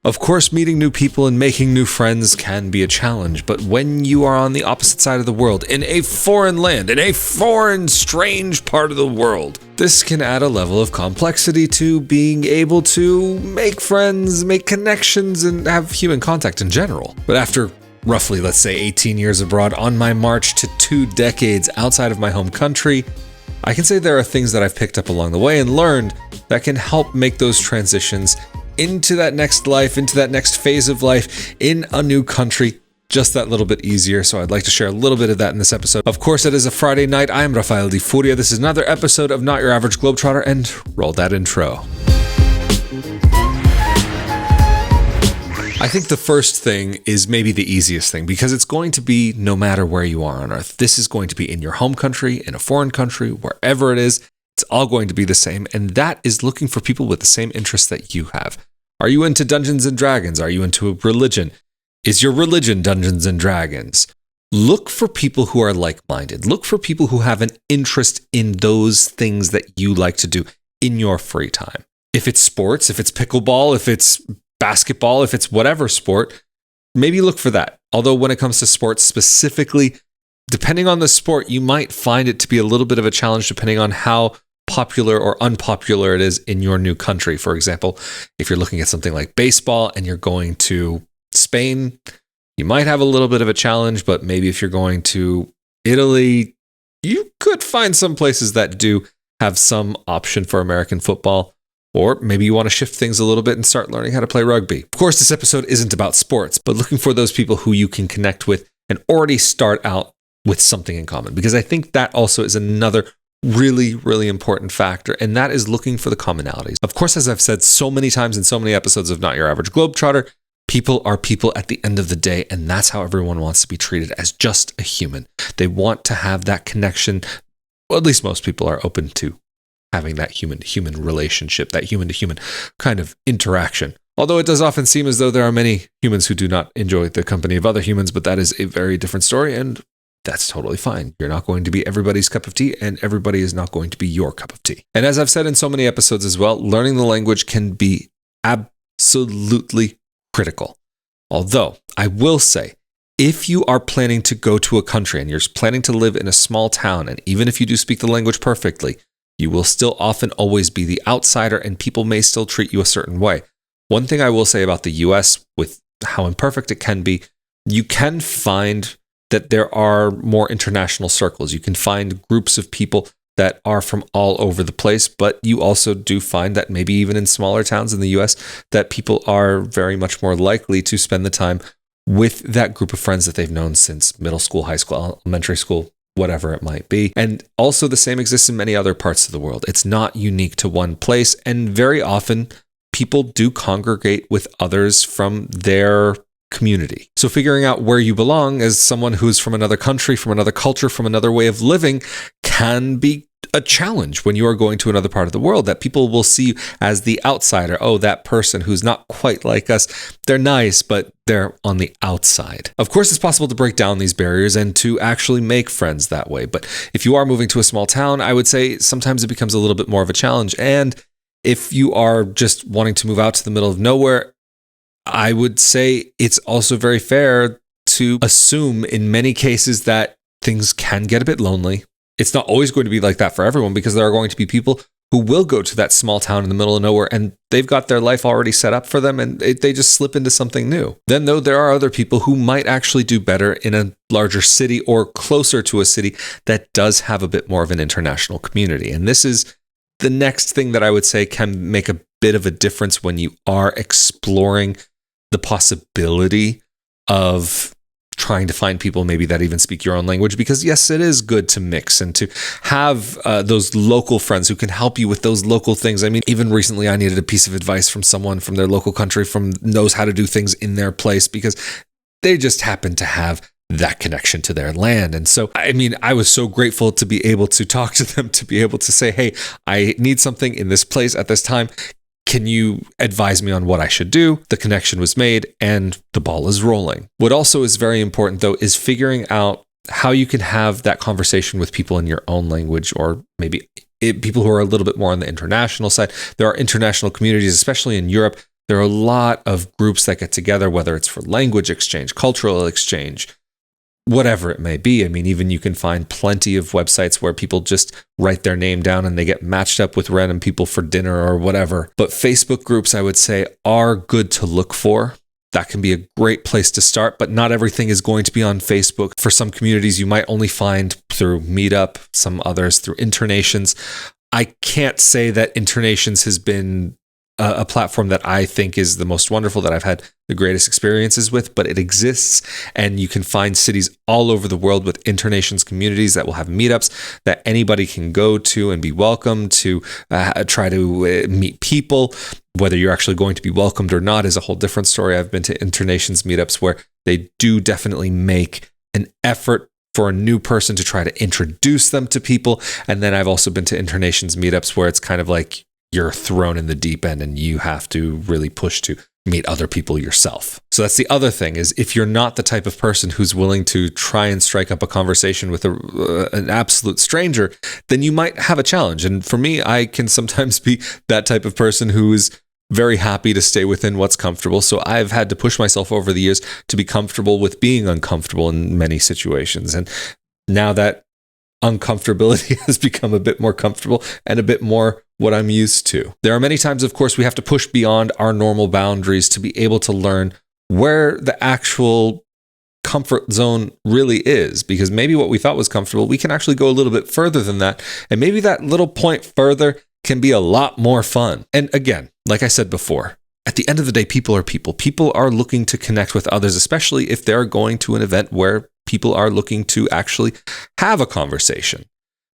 Of course, meeting new people and making new friends can be a challenge, but when you are on the opposite side of the world, in a foreign land, in a foreign, strange part of the world, this can add a level of complexity to being able to make friends, make connections, and have human contact in general. But after roughly, let's say, 18 years abroad, on my march to 2 decades outside of my home country, I can say there are things that I've picked up along the way and learned that can help make those transitions into that next life, into that next phase of life in a new country, just that little bit easier. So I'd like to share a little bit of that in this episode. Of course, it is a Friday night. I am Rafael Di Furia. This is another episode of Not Your Average Globetrotter, and roll that intro. I think the first thing is maybe the easiest thing, because it's going to be no matter where you are on earth. This is going to be in your home country, in a foreign country, wherever it is. It's all going to be the same, and that is looking for people with the same interests that you have. Are you into Dungeons and Dragons? Are you into a religion? Is your religion Dungeons and Dragons? Look for people who are like-minded. Look for people who have an interest in those things that you like to do in your free time. If it's sports, if it's pickleball, if it's basketball, if it's whatever sport, maybe look for that. Although when it comes to sports specifically, depending on the sport, you might find it to be a little bit of a challenge depending on how popular or unpopular it is in your new country. For example, if you're looking at something like baseball and you're going to Spain, you might have a little bit of a challenge, but maybe if you're going to Italy, you could find some places that do have some option for American football. Or maybe you want to shift things a little bit and start learning how to play rugby. Of course, this episode isn't about sports, but looking for those people who you can connect with and already start out with something in common, because I think that also is another really, really important factor, and that is looking for the commonalities. Of course, as I've said so many times in so many episodes of Not Your Average Globetrotter, people are people at the end of the day, and that's how everyone wants to be treated, as just a human. They want to have that connection. Well, at least most people are open to having that human-to-human relationship, that human-to-human kind of interaction. Although it does often seem as though there are many humans who do not enjoy the company of other humans, but that is a very different story, and that's totally fine. You're not going to be everybody's cup of tea, and everybody is not going to be your cup of tea. And as I've said in so many episodes as well, learning the language can be absolutely critical. Although, I will say, if you are planning to go to a country and you're planning to live in a small town, and even if you do speak the language perfectly, you will still often always be the outsider, and people may still treat you a certain way. One thing I will say about the US, with how imperfect it can be, you can find that there are more international circles. You can find groups of people that are from all over the place, but you also do find that maybe even in smaller towns in the US, that people are very much more likely to spend the time with that group of friends that they've known since middle school, high school, elementary school, whatever it might be. And also the same exists in many other parts of the world. It's not unique to one place, and very often people do congregate with others from their community. So figuring out where you belong as someone who's from another country, from another culture, from another way of living can be a challenge when you are going to another part of the world, that people will see you as the outsider. Oh, that person who's not quite like us. They're nice, but they're on the outside. Of course, it's possible to break down these barriers and to actually make friends that way. But if you are moving to a small town, I would say sometimes it becomes a little bit more of a challenge. And if you are just wanting to move out to the middle of nowhere, I would say it's also very fair to assume in many cases that things can get a bit lonely. It's not always going to be like that for everyone, because there are going to be people who will go to that small town in the middle of nowhere and they've got their life already set up for them and they just slip into something new. Then though, there are other people who might actually do better in a larger city or closer to a city that does have a bit more of an international community. And this is the next thing that I would say can make a bit of a difference when you are exploring the possibility of trying to find people maybe that even speak your own language, because yes, it is good to mix and to have those local friends who can help you with those local things. I mean, even recently I needed a piece of advice from someone from their local country, from knows how to do things in their place, because they just happen to have that connection to their land. And so, I mean, I was so grateful to be able to talk to them, to be able to say, hey, I need something in this place at this time. Can you advise me on what I should do? The connection was made and the ball is rolling. What also is very important, though, is figuring out how you can have that conversation with people in your own language, or maybe people who are a little bit more on the international side. There are international communities, especially in Europe, There are a lot of groups that get together, whether it's for language exchange, cultural exchange, whatever it may be. I mean, even you can find plenty of websites where people just write their name down and they get matched up with random people for dinner or whatever. But Facebook groups, I would say, are good to look for. That can be a great place to start, but not everything is going to be on Facebook. For some communities, you might only find through Meetup, some others through Internations. I can't say that Internations has been a platform that I think is the most wonderful, that I've had the greatest experiences with, but it exists, and you can find cities all over the world with Internations communities that will have meetups that anybody can go to and be welcome to, try to meet people. Whether you're actually going to be welcomed or not is a whole different story. I've been to Internations meetups where they do definitely make an effort for a new person to try to introduce them to people. And then I've also been to Internations meetups where it's kind of like you're thrown in the deep end and you have to really push to meet other people yourself. So that's the other thing, is if you're not the type of person who's willing to try and strike up a conversation with an absolute stranger, then you might have a challenge. And for me, I can sometimes be that type of person who is very happy to stay within what's comfortable. So I've had to push myself over the years to be comfortable with being uncomfortable in many situations. And now that uncomfortability has become a bit more comfortable and a bit more what I'm used to. There are many times, of course, we have to push beyond our normal boundaries to be able to learn where the actual comfort zone really is, because maybe what we thought was comfortable, we can actually go a little bit further than that. And maybe that little point further can be a lot more fun. And again, like I said before, at the end of the day, people are people. People are looking to connect with others, especially if they're going to an event where people are looking to actually have a conversation.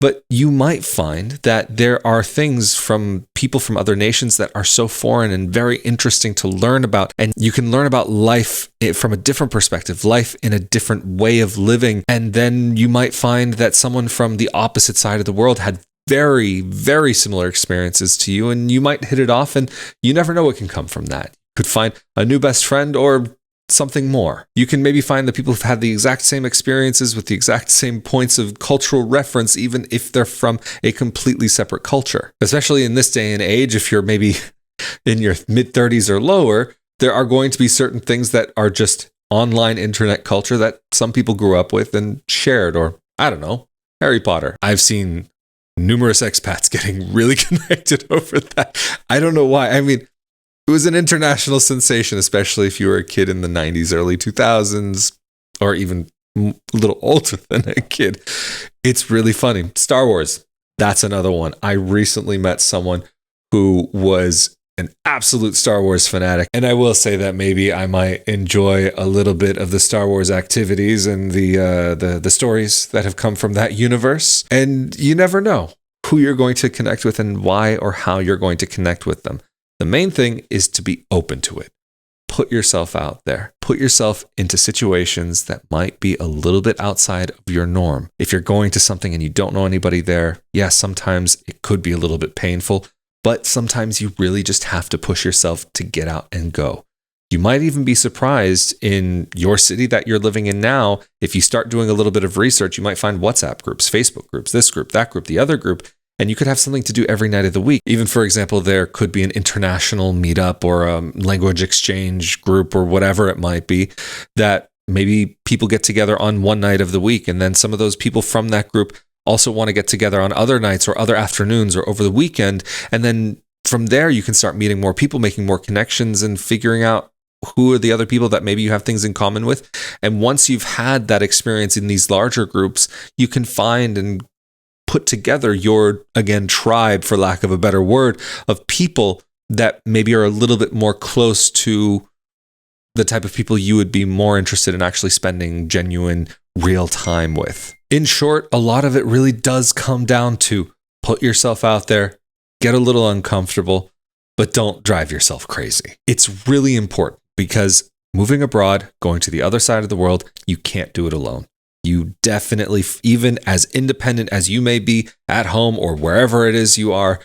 But you might find that there are things from people from other nations that are so foreign and very interesting to learn about. And you can learn about life from a different perspective, life in a different way of living. And then you might find that someone from the opposite side of the world had very, very similar experiences to you, and you might hit it off, and you never know what can come from that. You could find a new best friend or something more. You can maybe find that people have had the exact same experiences with the exact same points of cultural reference, even if they're from a completely separate culture. Especially in this day and age, if you're maybe in your mid-30s or lower, there are going to be certain things that are just online internet culture that some people grew up with and shared, or I don't know, Harry Potter. I've seen numerous expats getting really connected over that. I don't know why. I mean, it was an international sensation, especially if you were a kid in the 90s, early 2000s, or even a little older than a kid. It's really funny. Star Wars, that's another one. I recently met someone who was an absolute Star Wars fanatic. And I will say that maybe I might enjoy a little bit of the Star Wars activities and the stories that have come from that universe. And you never know who you're going to connect with and why or how you're going to connect with them. The main thing is to be open to it. Put yourself out there. Put yourself into situations that might be a little bit outside of your norm. If you're going to something and you don't know anybody there, yes, sometimes it could be a little bit painful, but sometimes you really just have to push yourself to get out and go. You might even be surprised in your city that you're living in now. If you start doing a little bit of research, you might find WhatsApp groups, Facebook groups, this group, that group, the other group, and you could have something to do every night of the week. Even, for example, there could be an international meetup or a language exchange group or whatever it might be that maybe people get together on one night of the week. And then some of those people from that group also want to get together on other nights or other afternoons or over the weekend. And then from there, you can start meeting more people, making more connections and figuring out who are the other people that maybe you have things in common with. And once you've had that experience in these larger groups, you can find and put together your, again, tribe, for lack of a better word, of people that maybe are a little bit more close to the type of people you would be more interested in actually spending genuine, real time with. In short, a lot of it really does come down to put yourself out there, get a little uncomfortable, but don't drive yourself crazy. It's really important because moving abroad, going to the other side of the world, you can't do it alone. You definitely, even as independent as you may be at home or wherever it is you are,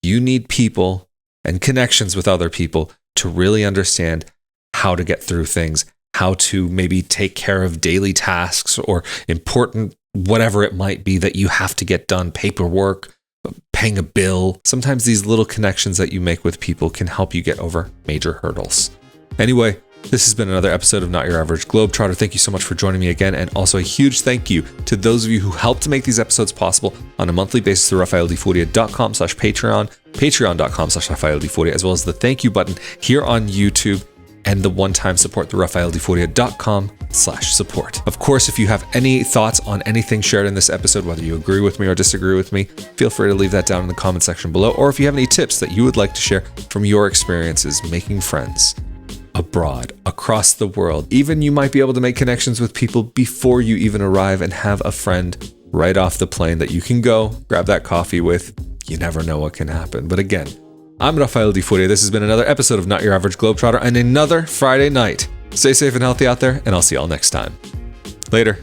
you need people and connections with other people to really understand how to get through things, how to maybe take care of daily tasks or important whatever it might be that you have to get done, paperwork, paying a bill. Sometimes these little connections that you make with people can help you get over major hurdles. Anyway, this has been another episode of Not Your Average Globetrotter. Thank you so much for joining me again. And also a huge thank you to those of you who help to make these episodes possible on a monthly basis through RafaelDiFuria.com/Patreon, Patreon.com/RafaelDiFuria, as well as the thank you button here on YouTube and the one-time support through RafaelDiFuria.com/support. Of course, if you have any thoughts on anything shared in this episode, whether you agree with me or disagree with me, feel free to leave that down in the comment section below. Or if you have any tips that you would like to share from your experiences making friends abroad, across the world. Even you might be able to make connections with people before you even arrive and have a friend right off the plane that you can go grab that coffee with. You never know what can happen. But again, I'm Rafael Di Furia. This has been another episode of Not Your Average Globetrotter and another Friday night. Stay safe and healthy out there, and I'll see y'all next time. Later.